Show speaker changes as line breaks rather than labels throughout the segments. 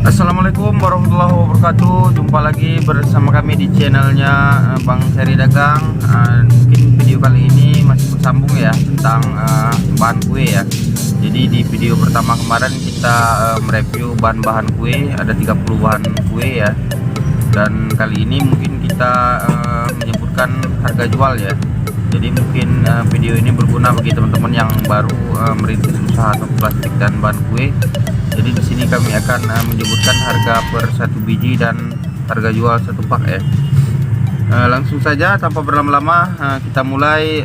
Assalamualaikum warahmatullahi wabarakatuh. Jumpa lagi bersama kami di channelnya Bang Seri Dagang. Mungkin video kali ini masih bersambung ya tentang bahan kue ya. Jadi di video pertama kemarin kita mereview bahan-bahan kue, ada 30 bahan kue ya. Dan kali ini mungkin kita menyebutkan harga jual ya. Jadi mungkin video ini berguna bagi teman-teman yang baru merintis usaha atau plastik dan bahan kue. Jadi di sini kami akan menyebutkan harga per satu biji dan harga jual satu pak ya. Langsung saja tanpa berlama-lama kita mulai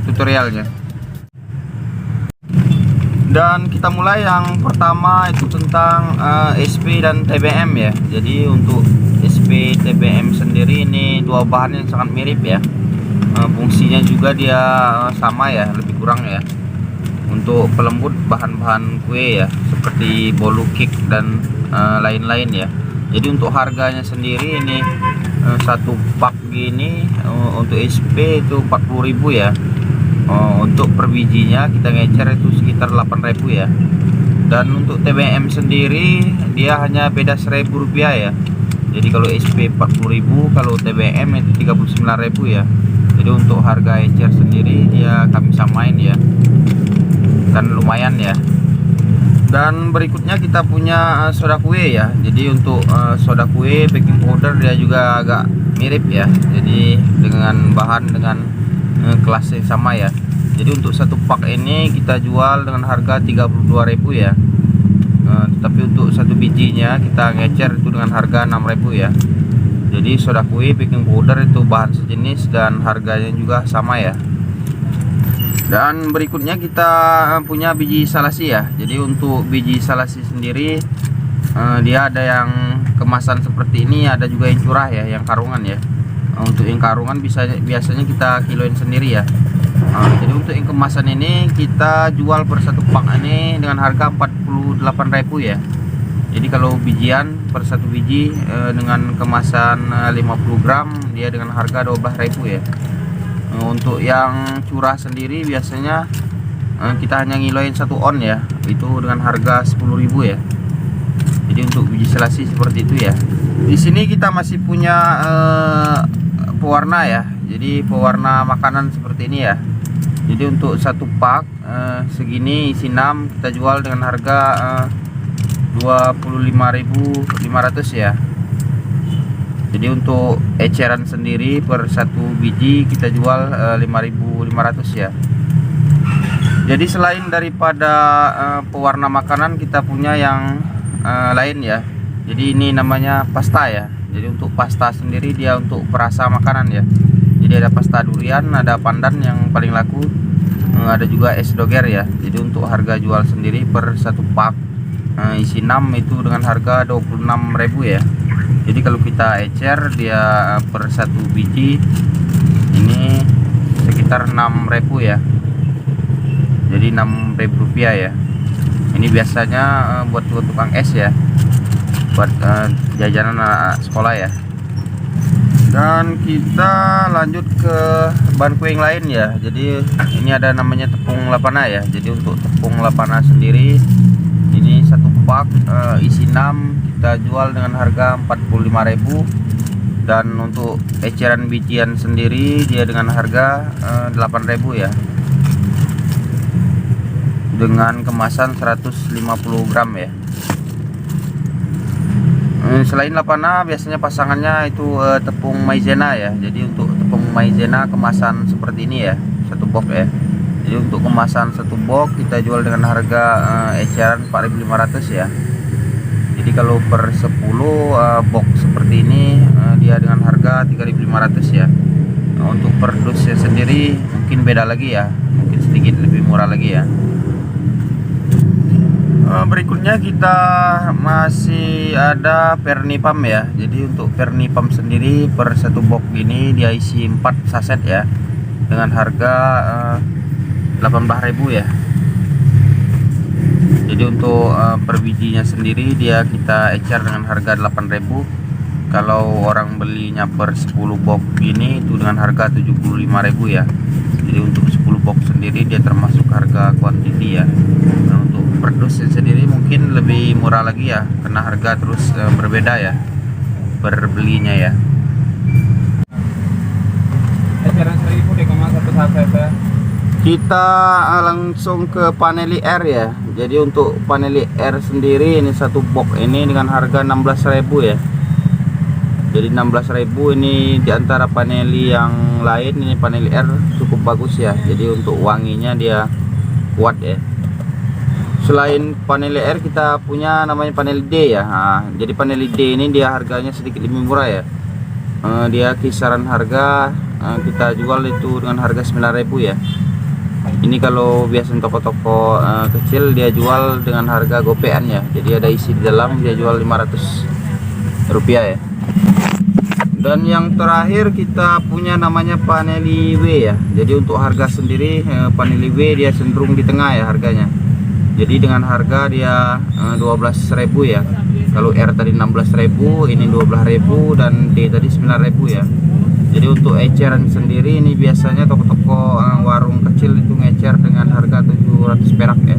tutorialnya. Dan kita mulai yang pertama itu tentang SP dan TBM ya. Jadi untuk SP TBM sendiri ini dua bahan yang sangat mirip ya. Fungsinya juga dia sama ya, lebih kurang ya. Untuk pelembut bahan-bahan kue ya, seperti bolu cake dan lain-lain ya. Jadi untuk harganya sendiri ini satu pak gini untuk SP itu 40.000 ya. Untuk per bijinya kita ngecer itu sekitar 8.000 ya. Dan untuk TBM sendiri dia hanya beda 1.000 rupiah ya. Jadi kalau SP 40.000, kalau TBM itu 39.000 ya. Jadi untuk harga ecer sendiri dia kami samain ya, kan lumayan ya. Dan berikutnya kita punya soda kue ya. Jadi untuk soda kue baking powder dia juga agak mirip ya. Jadi dengan bahan dengan kelas yang sama ya. Jadi untuk satu pak ini kita jual dengan harga 32.000 ya. Tapi untuk satu bijinya kita ngecer itu dengan harga 6.000 ya. Jadi soda kue baking powder itu bahan sejenis dan harganya juga sama ya. Dan berikutnya kita punya biji salasi ya. Jadi untuk biji salasi sendiri dia ada yang kemasan seperti ini, ada juga yang curah ya, yang karungan ya. Untuk yang karungan biasanya kita kiloin sendiri ya. Jadi untuk yang kemasan ini kita jual per satu pak ini dengan harga 48.000 ya. Jadi kalau bijian per satu biji dengan kemasan 50 gram dia dengan harga 12.000 ya. Untuk yang curah sendiri biasanya kita hanya ngiloin 1 on ya, itu dengan harga 10.000 ya. Jadi untuk biji selasi seperti itu ya. Di sini kita masih punya pewarna ya. Jadi pewarna makanan seperti ini ya. Jadi untuk satu pak segini isi 6 kita jual dengan harga 25.500 ya. Jadi untuk eceran sendiri per satu biji kita jual 5.500 ya. Jadi selain daripada pewarna makanan kita punya yang lain ya. Jadi ini namanya pasta ya. Jadi untuk pasta sendiri dia untuk perasa makanan ya. Jadi ada pasta durian, ada pandan yang paling laku, ada juga es doger ya. Jadi untuk harga jual sendiri per satu pak isi 6 itu dengan harga 26.000 ya. Jadi kalau kita ecer dia per satu biji ini sekitar 6.000 ya. Jadi 6.000 rupiah ya. Ini biasanya buat tukang es ya, buat jajanan anak sekolah ya. Dan kita lanjut ke bahan kue yang lain ya. Jadi ini ada namanya tepung lapana ya. Jadi untuk tepung lapana sendiri ini satu pak isi 6 kita jual dengan harga 45.000. Dan untuk eceran bijian sendiri dia dengan harga 8.000 ya, dengan kemasan 150 gram ya. Selain lapana biasanya pasangannya itu tepung maizena ya. Jadi untuk tepung maizena kemasan seperti ini ya, satu box ya. Jadi untuk kemasan satu box kita jual dengan harga eceran 4.500 ya. Jadi kalau per 10 box seperti ini dia dengan harga 3.500 ya. Untuk per dusnya sendiri mungkin beda lagi ya, mungkin sedikit lebih murah lagi ya. Berikutnya kita masih ada Pernipam ya. Jadi untuk Pernipam sendiri per satu box ini dia isi 4 saset ya, dengan harga 18.000 ya. Jadi untuk per bijinya sendiri dia kita ecer dengan harga 8.000. Kalau orang belinya per 10 box ini itu dengan harga 75.000 ya. Jadi untuk 10 box sendiri dia termasuk harga quantity ya. Nah, untuk murah lagi ya, karena harga terus berbeda ya per belinya ya.
Eceran 1000 deh sama satu saset ya.
Kita langsung ke Panelli R ya. Jadi untuk Panelli R sendiri ini satu box ini dengan harga 16.000 ya. Jadi 16.000 ini diantara Panelli yang lain, ini Panelli R cukup bagus ya. Jadi untuk wanginya dia kuat ya. Selain Panelli R kita punya namanya Panelli D ya. Nah, jadi Panelli D ini dia harganya sedikit lebih murah ya. Dia kisaran harga kita jual itu dengan harga 9.000 ya. Ini kalau biasa toko-toko kecil dia jual dengan harga gopean ya. Jadi ada isi di dalam, dia jual 500 rupiah ya. Dan yang terakhir kita punya namanya Panelli W ya. Jadi untuk harga sendiri Panelli W dia cenderung di tengah ya harganya. Jadi dengan harga dia 12.000 ya. Kalau R tadi 16.000, ini 12.000, dan D tadi 9.000 ya. Jadi untuk eceran sendiri ini biasanya toko-toko warung kecil itu ngecer dengan harga 700 perak ya.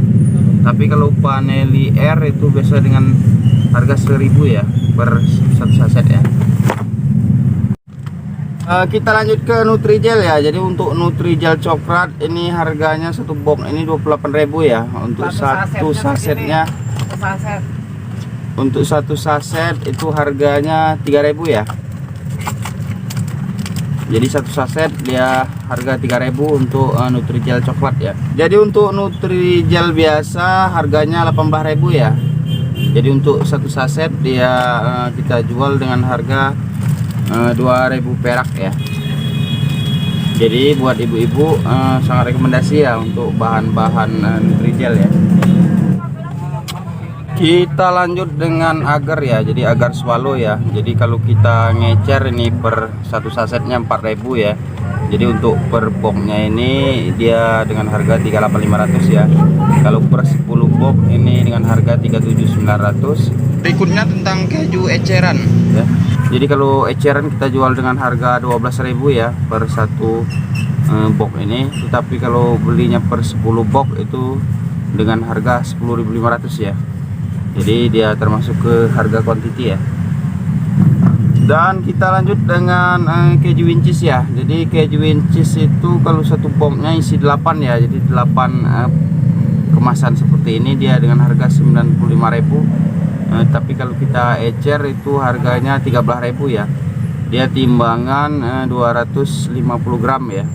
Tapi kalau Panelli R itu biasa dengan harga 1.000 ya per satu saset ya. Kita lanjut ke Nutrijel ya. Jadi untuk Nutrijel coklat ini harganya satu box ini 28.000 ya. Untuk satu sasetnya, untuk satu saset itu harganya 3.000 ya. Jadi satu saset dia harga 3.000 untuk Nutrijel coklat ya. Jadi untuk Nutrijel biasa harganya 18.000 ya. Jadi untuk satu saset dia kita jual dengan harga 2.000 perak ya. Jadi buat ibu-ibu sangat rekomendasi ya untuk bahan-bahan Nutrijel ya. Kita lanjut dengan agar ya. Jadi agar swallow ya. Jadi kalau kita ngecer ini per satu sasetnya 4.000 ya. Jadi untuk per boxnya ini dia dengan harga 38.500 ya. Kalau per 10 box ini dengan harga 37.900. Berikutnya tentang keju eceran ya. Jadi kalau eceran kita jual dengan harga 12.000 ya per satu box ini. Tetapi kalau belinya per 10 box itu dengan harga 10.500 ya. Jadi dia termasuk ke harga quantity ya. Dan kita lanjut dengan keju wincis ya. Jadi keju wincis itu kalau satu boxnya isi 8 ya. Jadi 8 kemasan seperti ini dia dengan harga 95.000. Tapi kalau kita ecer itu harganya 13.000 ya. Dia timbangan 250 gram ya.